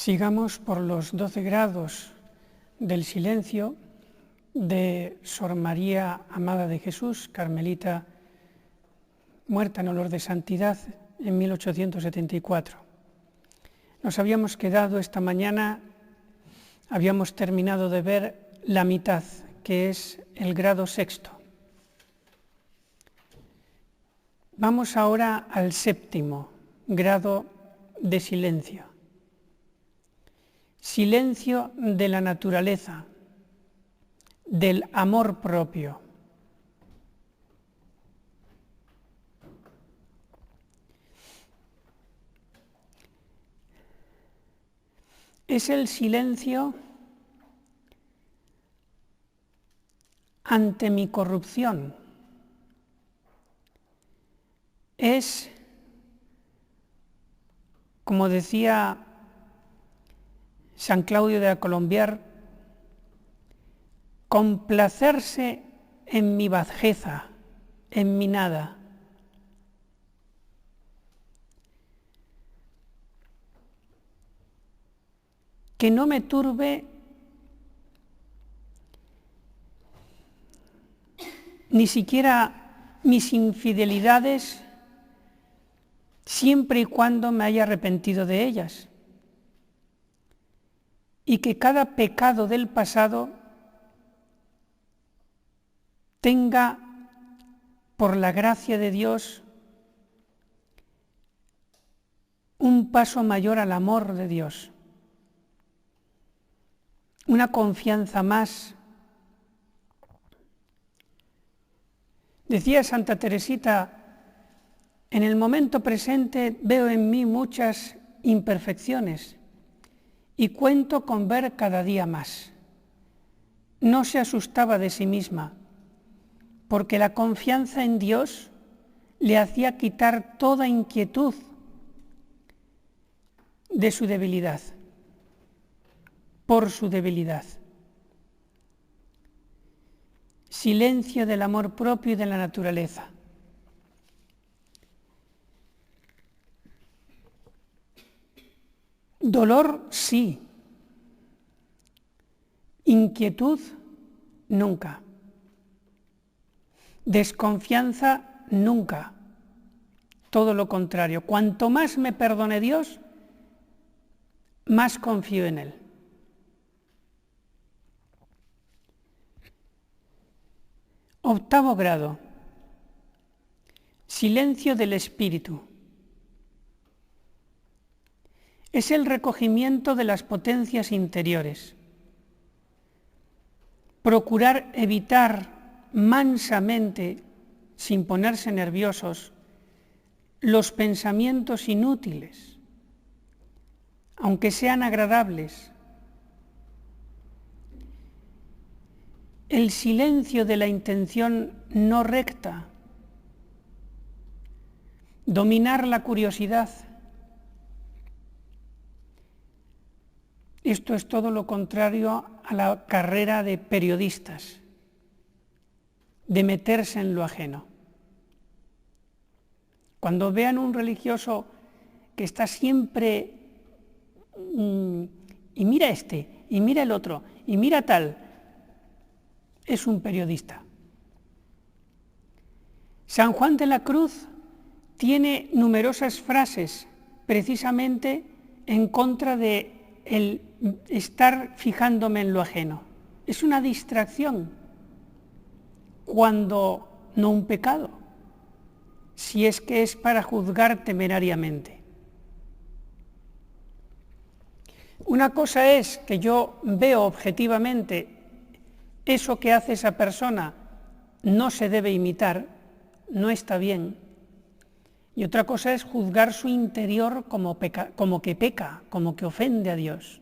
Sigamos por los 12 grados del silencio de Sor María Amada de Jesús, carmelita muerta en olor de santidad en 1874. Nos habíamos quedado esta mañana, habíamos terminado de ver la mitad, que es el grado sexto. Vamos ahora al séptimo grado de silencio. Silencio de la naturaleza, del amor propio. Es el silencio ante mi corrupción. Es, como decía San Claudio de la Colombier, complacerse en mi bajeza, en mi nada. Que no me turbe ni siquiera mis infidelidades, siempre y cuando me haya arrepentido de ellas. Y que cada pecado del pasado tenga, por la gracia de Dios, un paso mayor al amor de Dios, una confianza más. Decía Santa Teresita, en el momento presente veo en mí muchas imperfecciones y cuento con ver cada día más. No se asustaba de sí misma, porque la confianza en Dios le hacía quitar toda inquietud de su debilidad, por su debilidad. Silencio del amor propio y de la naturaleza. Dolor, sí. Inquietud, nunca. Desconfianza, nunca. Todo lo contrario. Cuanto más me perdone Dios, más confío en Él. Octavo grado. Silencio del espíritu. Es el recogimiento de las potencias interiores. Procurar evitar mansamente, sin ponerse nerviosos, los pensamientos inútiles, aunque sean agradables. El silencio de la intención no recta. Dominar la curiosidad. Esto es todo lo contrario a la carrera de periodistas, de meterse en lo ajeno. Cuando vean un religioso que está siempre, y mira este, y mira el otro, y mira tal, es un periodista. San Juan de la Cruz tiene numerosas frases precisamente en contra de el estar fijándome en lo ajeno. Es una distracción, cuando no un pecado, si es que es para juzgar temerariamente. Una cosa es que yo veo objetivamente eso que hace esa persona no se debe imitar, no está bien. Y otra cosa es juzgar su interior como que peca, como que ofende a Dios.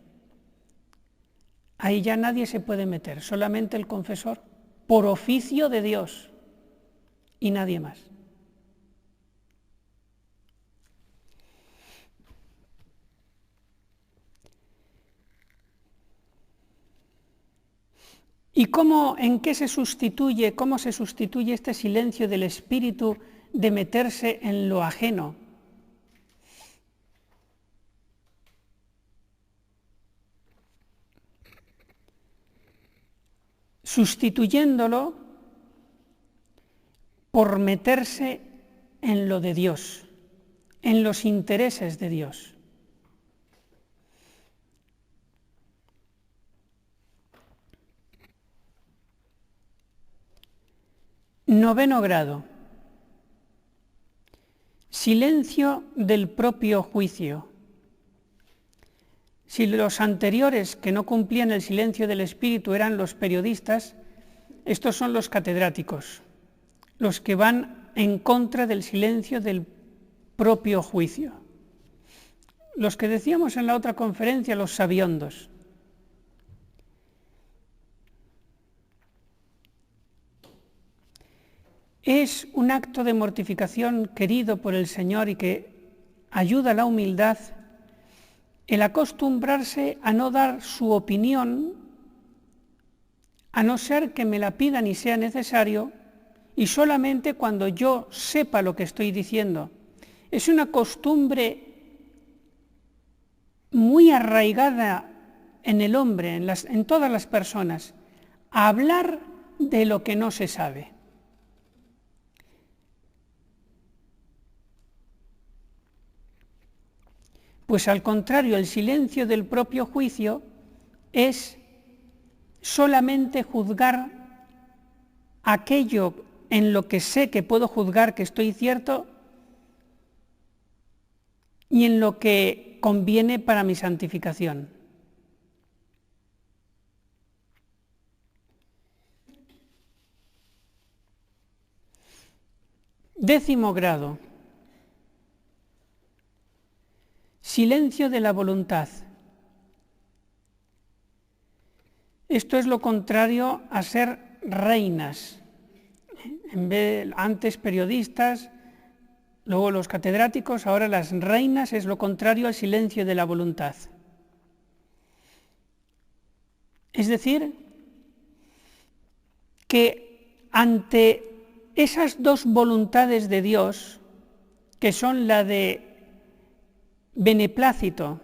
Ahí ya nadie se puede meter, solamente el confesor, por oficio de Dios, y nadie más. ¿Y cómo se sustituye este silencio del espíritu de meterse en lo ajeno? sustituyéndolo por meterse en lo de Dios, en los intereses de Dios. Noveno grado. Silencio del propio juicio. Si los anteriores que no cumplían el silencio del espíritu eran los periodistas, estos son los catedráticos, los que van en contra del silencio del propio juicio. Los que decíamos en la otra conferencia, los sabiondos. Es un acto de mortificación querido por el Señor y que ayuda a la humildad el acostumbrarse a no dar su opinión, a no ser que me la pidan y sea necesario, y solamente cuando yo sepa lo que estoy diciendo. Es una costumbre muy arraigada en el hombre, en todas las personas, a hablar de lo que no se sabe. Pues al contrario, el silencio del propio juicio es solamente juzgar aquello en lo que sé que puedo juzgar que estoy cierto y en lo que conviene para mi santificación. Décimo grado. Silencio de la voluntad. Esto es lo contrario a ser reinas. Antes periodistas, luego los catedráticos, ahora las reinas es lo contrario al silencio de la voluntad. Es decir, que ante esas dos voluntades de Dios, que son la de beneplácito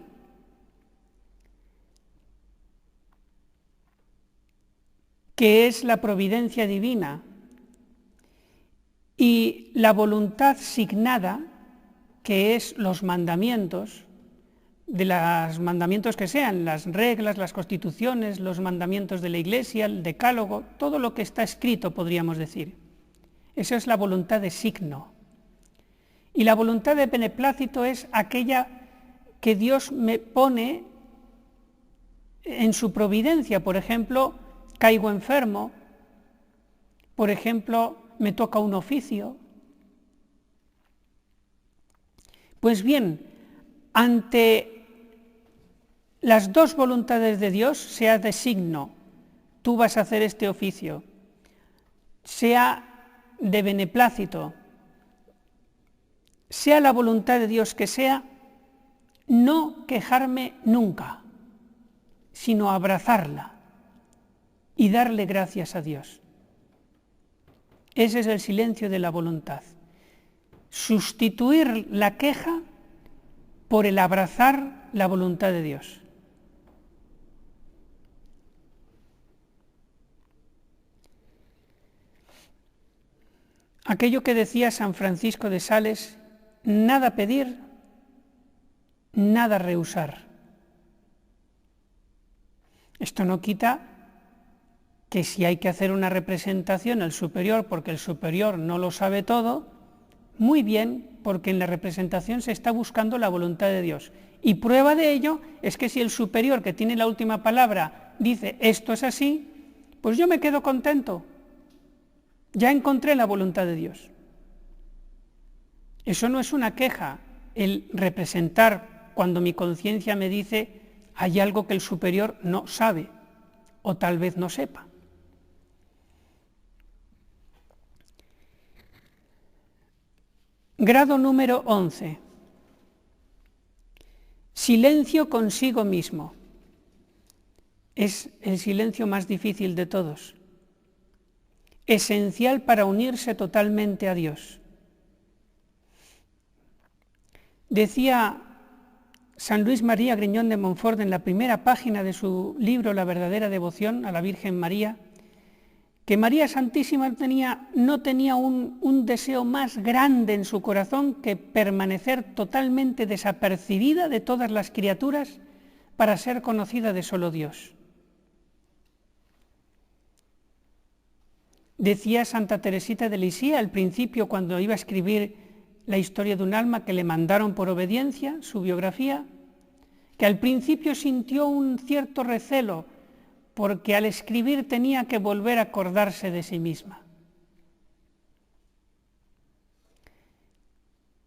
que es la providencia divina y la voluntad signada que es los mandamientos, de los mandamientos que sean, las reglas, las constituciones, los mandamientos de la Iglesia, el decálogo, todo lo que está escrito podríamos decir. Esa es la voluntad de signo. Y la voluntad de beneplácito es aquella que Dios me pone en su providencia. Por ejemplo, caigo enfermo, por ejemplo, me toca un oficio. Pues bien, ante las dos voluntades de Dios, sea de signo, tú vas a hacer este oficio, sea de beneplácito, sea la voluntad de Dios que sea, no quejarme nunca, sino abrazarla y darle gracias a Dios. Ese es el silencio de la voluntad. Sustituir la queja por el abrazar la voluntad de Dios. Aquello que decía San Francisco de Sales, nada pedir, nada rehusar. Esto no quita que si hay que hacer una representación al superior porque el superior no lo sabe todo, muy bien, porque en la representación se está buscando la voluntad de Dios. Y prueba de ello es que si el superior que tiene la última palabra dice esto es así, pues yo me quedo contento. Ya encontré la voluntad de Dios. Eso no es una queja, el representar cuando mi conciencia me dice hay algo que el superior no sabe o tal vez no sepa. Grado número 11. Silencio consigo mismo. Es el silencio más difícil de todos. Esencial para unirse totalmente a Dios. Decía San Luis María Griñón de Montfort en la primera página de su libro La verdadera devoción a la Virgen María, que María Santísima no tenía un deseo más grande en su corazón que permanecer totalmente desapercibida de todas las criaturas para ser conocida de solo Dios. Decía Santa Teresita de Lisieux al principio, cuando iba a escribir la historia de un alma que le mandaron por obediencia, su biografía, que al principio sintió un cierto recelo porque al escribir tenía que volver a acordarse de sí misma.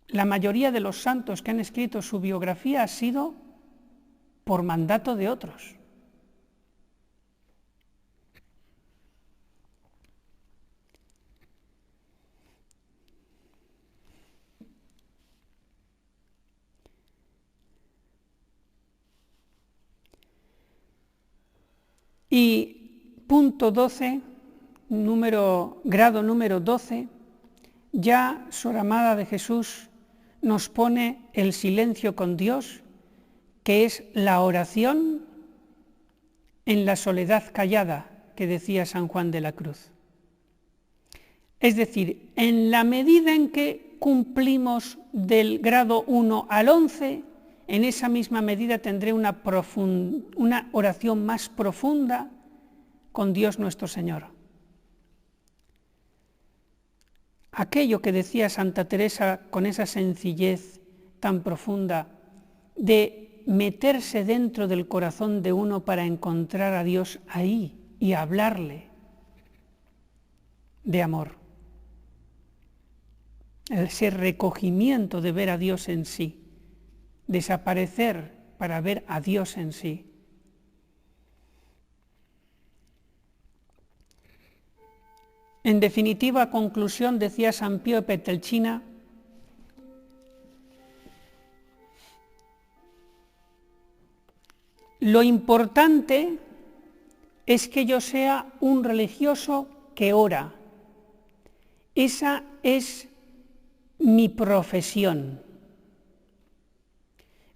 La mayoría de los santos que han escrito su biografía ha sido por mandato de otros. Y punto 12, grado número 12, ya Sor Amada de Jesús nos pone el silencio con Dios, que es la oración en la soledad callada, que decía San Juan de la Cruz. Es decir, en la medida en que cumplimos del grado 1 al 11, en esa misma medida tendré una oración más profunda con Dios nuestro Señor. Aquello que decía Santa Teresa con esa sencillez tan profunda de meterse dentro del corazón de uno para encontrar a Dios ahí y hablarle de amor. Ese recogimiento de ver a Dios en sí. Desaparecer para ver a Dios en sí. En definitiva conclusión, decía San Pío de Petrelcina, lo importante es que yo sea un religioso que ora. Esa es mi profesión.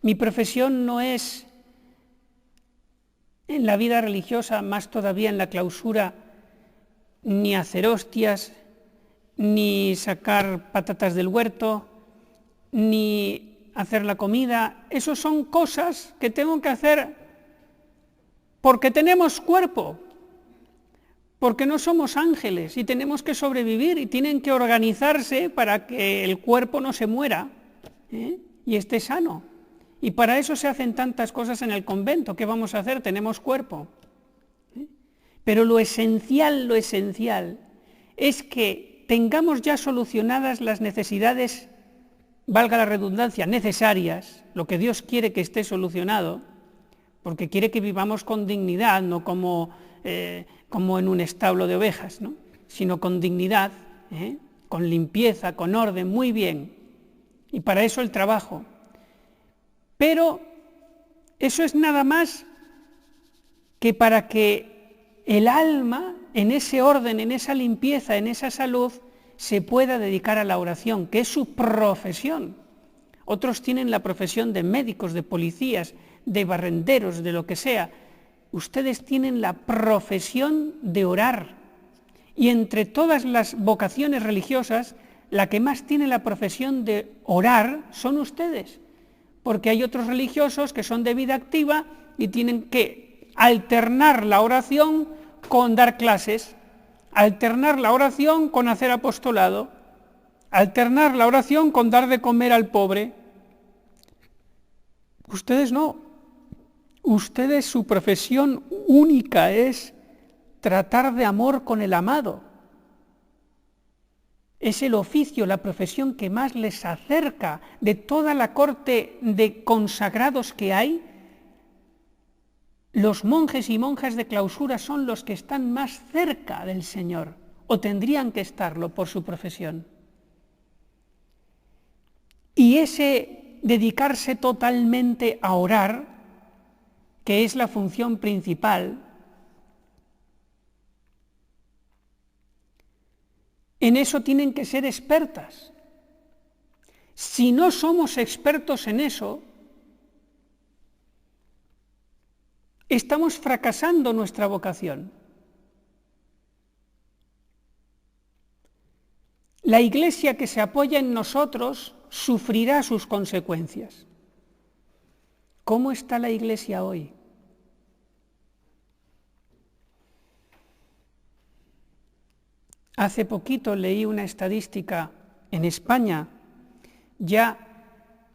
Mi profesión no es, en la vida religiosa, más todavía en la clausura, ni hacer hostias, ni sacar patatas del huerto, ni hacer la comida. Eso son cosas que tengo que hacer porque tenemos cuerpo, porque no somos ángeles y tenemos que sobrevivir y tienen que organizarse para que el cuerpo no se muera y esté sano. Y para eso se hacen tantas cosas en el convento. ¿Qué vamos a hacer? Tenemos cuerpo. Pero lo esencial es que tengamos ya solucionadas las necesidades, valga la redundancia, necesarias, lo que Dios quiere que esté solucionado, porque quiere que vivamos con dignidad, no como en un establo de ovejas, ¿no? Sino con dignidad, con limpieza, con orden, muy bien. Y para eso el trabajo. Pero eso es nada más que para que el alma, en ese orden, en esa limpieza, en esa salud, se pueda dedicar a la oración, que es su profesión. Otros tienen la profesión de médicos, de policías, de barrenderos, de lo que sea. Ustedes tienen la profesión de orar. Y entre todas las vocaciones religiosas, la que más tiene la profesión de orar son ustedes. Porque hay otros religiosos que son de vida activa y tienen que alternar la oración con dar clases, alternar la oración con hacer apostolado, alternar la oración con dar de comer al pobre. Ustedes no. Ustedes, su profesión única es tratar de amor con el amado. Es el oficio, la profesión que más les acerca de toda la corte de consagrados que hay. Los monjes y monjas de clausura son los que están más cerca del Señor, o tendrían que estarlo por su profesión. Y ese dedicarse totalmente a orar, que es la función principal, en eso tienen que ser expertas. Si no somos expertos en eso, estamos fracasando nuestra vocación. La Iglesia que se apoya en nosotros sufrirá sus consecuencias. ¿Cómo está la Iglesia hoy? Hace poquito leí una estadística en España, ya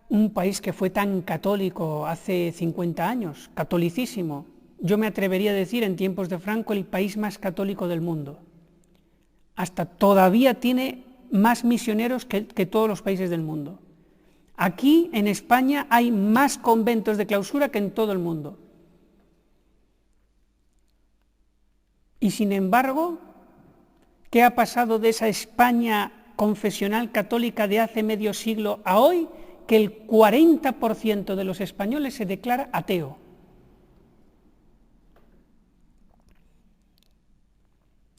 un país que fue tan católico hace 50 años, catholicísimo. Yo me atrevería a decir en tiempos de Franco el país más católico del mundo. Hasta todavía tiene más misioneros que todos los países del mundo. Aquí en España hay más conventos de clausura que en todo el mundo. Y sin embargo, ¿qué ha pasado de esa España confesional católica de hace medio siglo a hoy? Que el 40% de los españoles se declara ateo.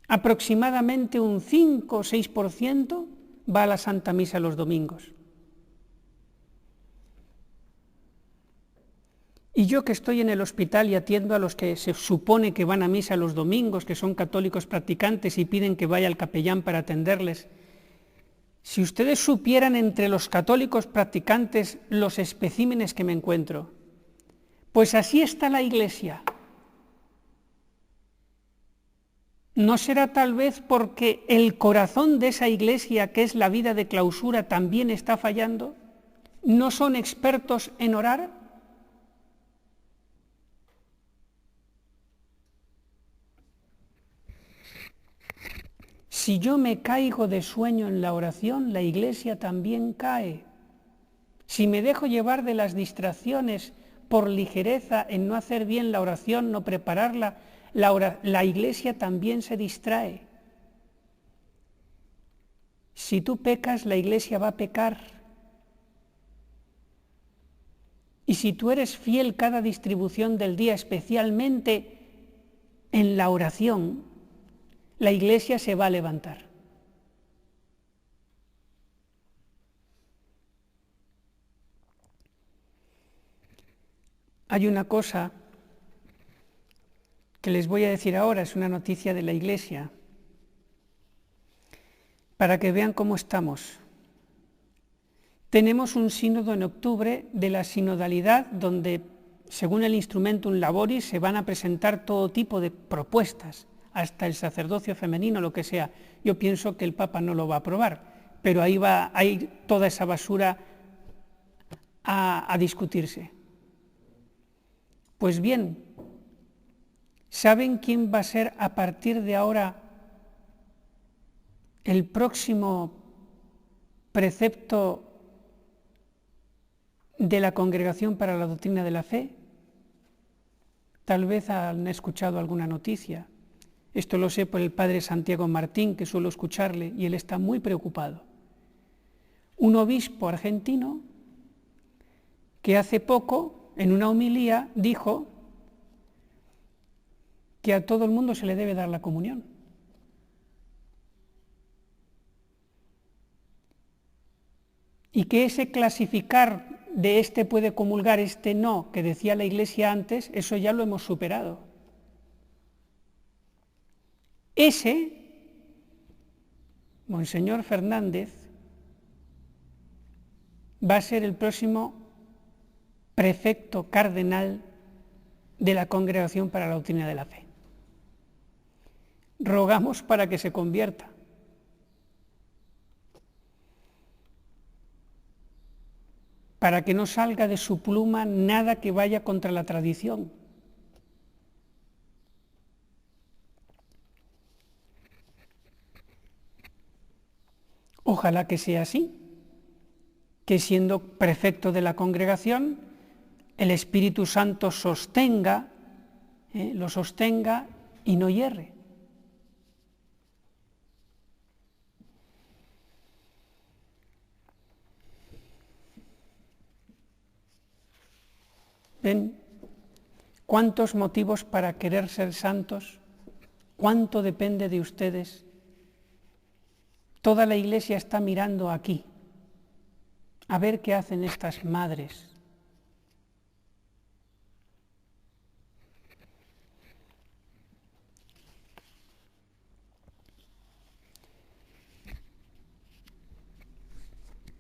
Aproximadamente un 5 o 6% va a la Santa Misa los domingos. Y yo que estoy en el hospital y atiendo a los que se supone que van a misa los domingos, que son católicos practicantes y piden que vaya el capellán para atenderles, si ustedes supieran entre los católicos practicantes los especímenes que me encuentro, pues así está la Iglesia. ¿No será tal vez porque el corazón de esa Iglesia, que es la vida de clausura, también está fallando? ¿No son expertos en orar? Si yo me caigo de sueño en la oración, la Iglesia también cae. Si me dejo llevar de las distracciones por ligereza en no hacer bien la oración, no prepararla, la Iglesia también se distrae. Si tú pecas, la Iglesia va a pecar. Y si tú eres fiel cada distribución del día, especialmente en la oración, la Iglesia se va a levantar. Hay una cosa que les voy a decir ahora, es una noticia de la Iglesia, para que vean cómo estamos. Tenemos un sínodo en octubre de la sinodalidad donde, según el instrumentum laboris, se van a presentar todo tipo de propuestas, hasta el sacerdocio femenino, lo que sea. Yo pienso que el Papa no lo va a aprobar, pero ahí va a ir toda esa basura a discutirse. Pues bien, ¿saben quién va a ser a partir de ahora el próximo precepto de la Congregación para la Doctrina de la Fe? Tal vez han escuchado alguna noticia. Esto lo sé por el padre Santiago Martín, que suelo escucharle, y él está muy preocupado. Un obispo argentino que hace poco, en una homilía, dijo que a todo el mundo se le debe dar la comunión. Y que ese clasificar de este puede comulgar, este no, que decía la Iglesia antes, eso ya lo hemos superado. Ese, Monseñor Fernández, va a ser el próximo prefecto cardenal de la Congregación para la Doctrina de la Fe. Rogamos para que se convierta. Para que no salga de su pluma nada que vaya contra la tradición. Ojalá que sea así, que siendo prefecto de la congregación, el Espíritu Santo lo sostenga y no hierre. ¿Ven cuántos motivos para querer ser santos? ¿Cuánto depende de ustedes? Toda la Iglesia está mirando aquí, a ver qué hacen estas madres.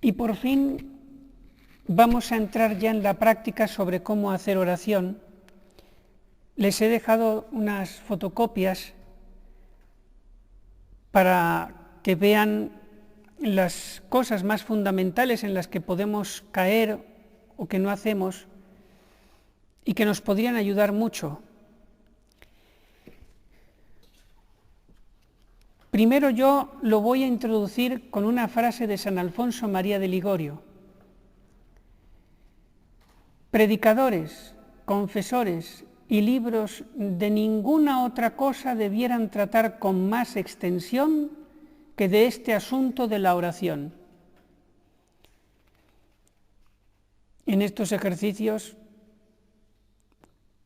Y por fin vamos a entrar ya en la práctica sobre cómo hacer oración. Les he dejado unas fotocopias para que vean las cosas más fundamentales en las que podemos caer o que no hacemos y que nos podrían ayudar mucho. Primero yo lo voy a introducir con una frase de San Alfonso María de Ligorio. Predicadores, confesores y libros de ninguna otra cosa debieran tratar con más extensión que de este asunto de la oración. En estos ejercicios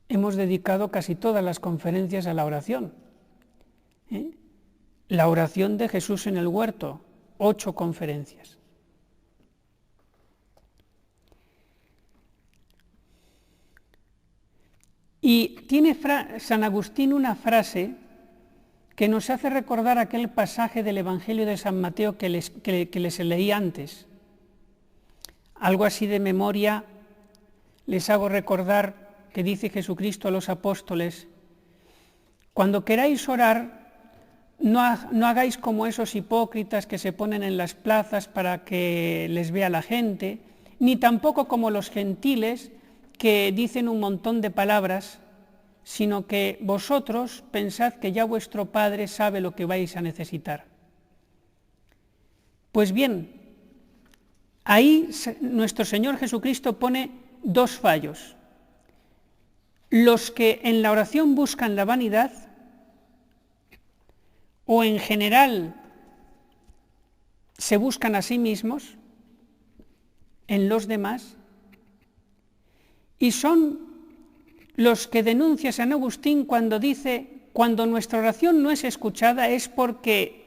hemos dedicado casi todas las conferencias a la oración. La oración de Jesús en el huerto, 8 conferencias. Y tiene San Agustín una frase que nos hace recordar aquel pasaje del Evangelio de San Mateo que les leí antes. Algo así de memoria les hago recordar que dice Jesucristo a los apóstoles: cuando queráis orar, no hagáis como esos hipócritas que se ponen en las plazas para que les vea la gente, ni tampoco como los gentiles que dicen un montón de palabras, sino que vosotros pensad que ya vuestro Padre sabe lo que vais a necesitar. Pues bien, ahí nuestro Señor Jesucristo pone 2 fallos. Los que en la oración buscan la vanidad, o en general se buscan a sí mismos, en los demás, y son los que denuncia San Agustín cuando dice: cuando nuestra oración no es escuchada es porque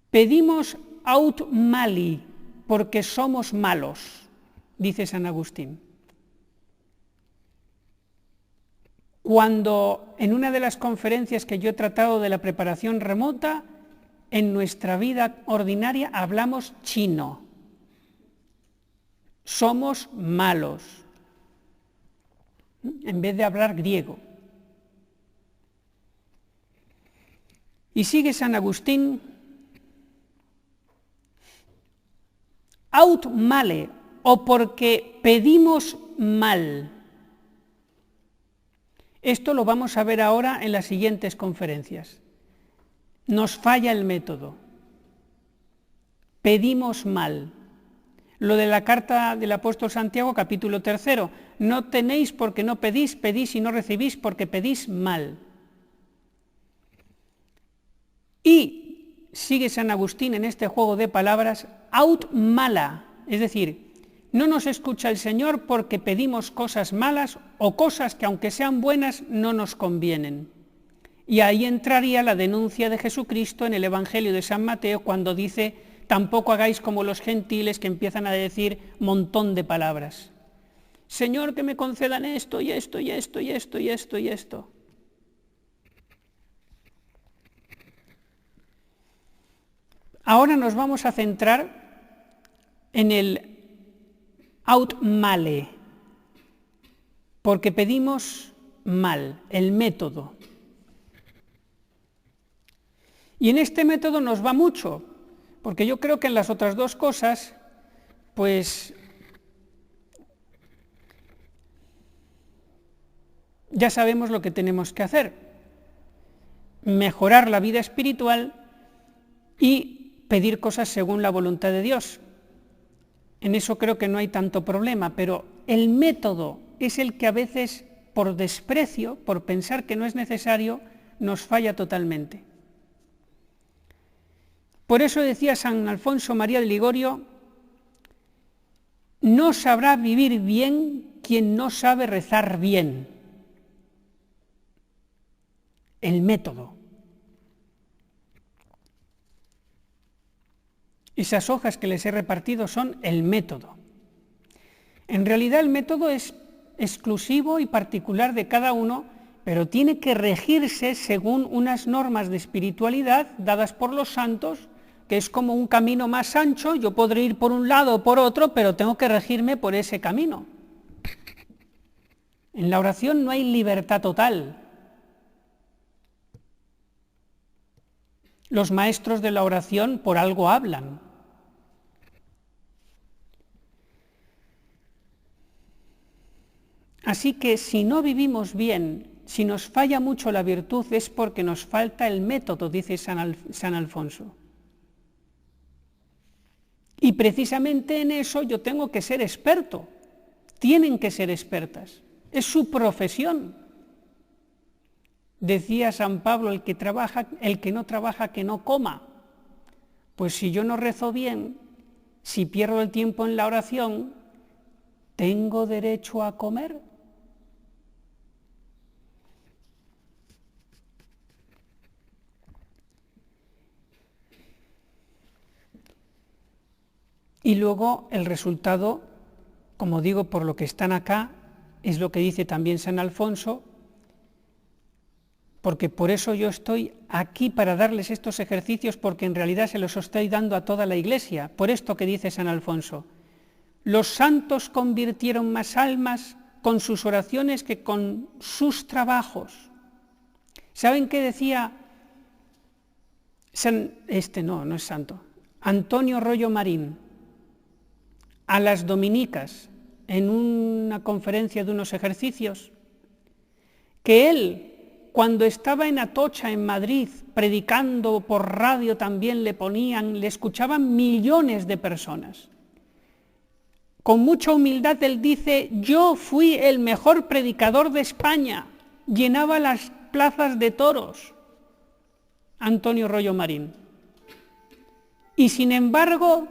pedimos aut mali, porque somos malos, dice San Agustín. Cuando en una de las conferencias que yo he tratado de la preparación remota, en nuestra vida ordinaria hablamos chino. Somos malos, en vez de hablar griego. Y sigue San Agustín: aut male, o porque pedimos mal. Esto lo vamos a ver ahora en las siguientes conferencias. Nos falla el método. Pedimos mal. Lo de la carta del apóstol Santiago, capítulo 3, no tenéis porque no pedís, pedís y no recibís porque pedís mal. Y sigue San Agustín en este juego de palabras: aut mala, es decir, no nos escucha el Señor porque pedimos cosas malas o cosas que, aunque sean buenas, no nos convienen. Y ahí entraría la denuncia de Jesucristo en el Evangelio de San Mateo cuando dice: tampoco hagáis como los gentiles que empiezan a decir montón de palabras. Señor, que me concedan esto y esto y esto y esto y esto y esto. Ahora nos vamos a centrar en el aut male, porque pedimos mal, el método. Y en este método nos va mucho, porque yo creo que en las otras 2 cosas, pues ya sabemos lo que tenemos que hacer: mejorar la vida espiritual y pedir cosas según la voluntad de Dios. En eso creo que no hay tanto problema, pero el método es el que a veces, por desprecio, por pensar que no es necesario, nos falla totalmente. Por eso decía San Alfonso María de Ligorio: no sabrá vivir bien quien no sabe rezar bien. El método. Esas hojas que les he repartido son el método. En realidad el método es exclusivo y particular de cada uno, pero tiene que regirse según unas normas de espiritualidad dadas por los santos que es como un camino más ancho, yo podré ir por un lado o por otro, pero tengo que regirme por ese camino. En la oración no hay libertad total. Los maestros de la oración por algo hablan. Así que si no vivimos bien, si nos falla mucho la virtud, es porque nos falta el método, dice San Alfonso. Y precisamente en eso yo tengo que ser experto. Tienen que ser expertas. Es su profesión. Decía San Pablo, el que no trabaja, que no coma. Pues si yo no rezo bien, si pierdo el tiempo en la oración, ¿tengo derecho a comer? Y luego el resultado, como digo, por lo que están acá, es lo que dice también San Alfonso, porque por eso yo estoy aquí para darles estos ejercicios, porque en realidad se los estoy dando a toda la Iglesia, por esto que dice San Alfonso. Los santos convirtieron más almas con sus oraciones que con sus trabajos. ¿Saben qué decía no es santo, Antonio Rollo Marín, a las dominicas, en una conferencia de unos ejercicios, que él, cuando estaba en Atocha, en Madrid, predicando por radio también le escuchaban millones de personas. Con mucha humildad él dice, yo fui el mejor predicador de España, llenaba las plazas de toros, Antonio Rollo Marín. Y sin embargo,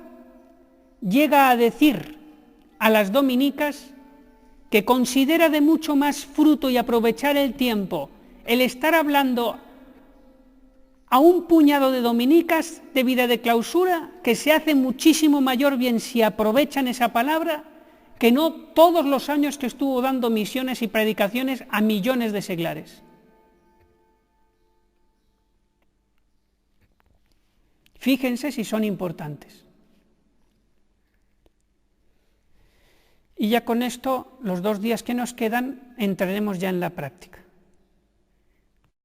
llega a decir a las dominicas que considera de mucho más fruto y aprovechar el tiempo el estar hablando a un puñado de dominicas de vida de clausura, que se hace muchísimo mayor bien si aprovechan esa palabra, que no todos los años que estuvo dando misiones y predicaciones a millones de seglares. Fíjense si son importantes. Y ya con esto, los 2 días que nos quedan, entraremos ya en la práctica.